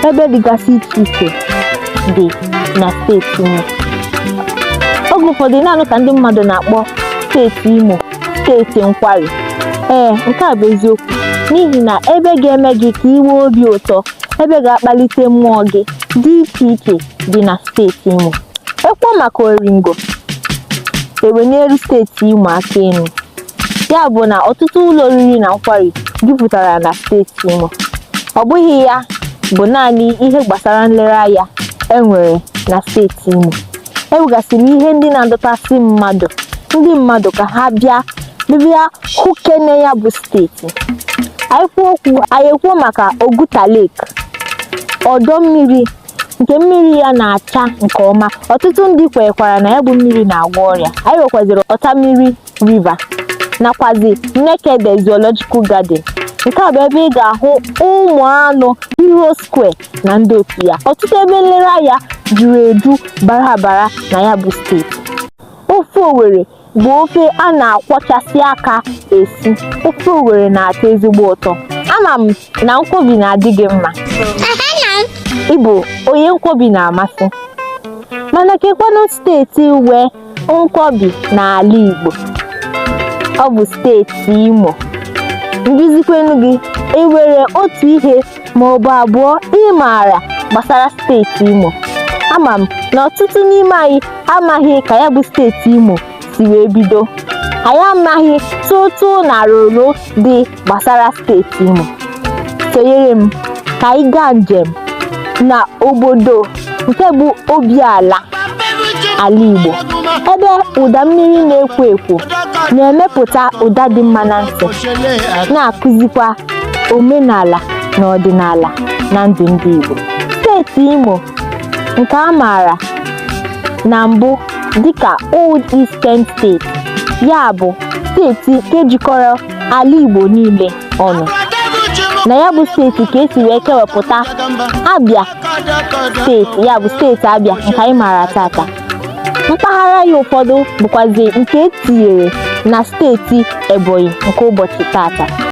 ebe dịgasị iche iche dị na steeti Imo. Oge ụfọdụ naanị ka ndị mmadụ na-akpọ steeti Imo steeti nkwari. Nke a bụ eziokwu, n'ihi na ebe ga-eme gị ka i nwee obi ụtọ, ebe ga-akpalite mmụọ gị dị iche iche dị na steeti Imo. Ekwu maka Oringo ewenielu steeti Imo aka elu. Ya bụ na ọtụtụ ụlọ oriri na nkwari jupụtara na steeti Imo. Ọ bụghị ya bụ naanị ihe gbasara nlereanya enwere na steeti Imo. Enwegasịrị ihe ndị na-adọtasị ndị mmadụ ka ha bịa hụ kene ya bụ steeti. Anyị ekwuo maka Oguta Lake, ọdọ mmiri nke mmiri ya na-acha nke ọma. Ọtụtụ ndị kwekwara na ya bụ mmiri na-agwọ ọrịa. Anyị nwekwaziri Ọtamiri River nakwazi Nekede Zoological Garden. Nke a bụ ebe ị ga-ahụ ụmụ anụ Hero Square na ndị otu ya. Ọtụtụ ebe nlereanya juru eju bara na ya bụ steeti. Ofe Owerri bụ ofe a na-akwọchasị aka esi. Ofe Owerri na-atọ ezigbo ụtọ. Ama m na nkwobi na-adị gị mma. Ị bụ onye nkwobi na-amasị. Mana kekwanụ steeti wee nkwobi n'ala Igbo? Ọ bụ steeti Imo. Nduzikwenu gị, enwere otu ihe maọbụ abụọ ị maara gbasara steeti Imo? Ama m na ọtụtụ n'ime anyị amaghị ka ya bụ steeti Imo si wee bido. Anyị amaghị tụtụ na roro dị gbasara steeti Imo. Sonyere m ka anyị gaa njem na obodo nke bụ obi ala Igbo, ebe ụda mmiri na-ekwo ekwo na-emepụta ụda dị mma na ntị, na-akụzikwa omenala na ọdịnala na ndụ ndị Igbo. Steeti Imo, nke a maara na mbụ dịka Old Eastern State, ya bụ steeti nke jikọrọ ala Igbo niile ọnụ. Na ya bụ steeti ka esi wee kewapụta Abia steeti, ya bụ steeti Abia nke anyị maara tata. Mpaghara ya ụfọdụ bụkwazi nke etinyere na steeti Ebonyi nke ụbọchị tata.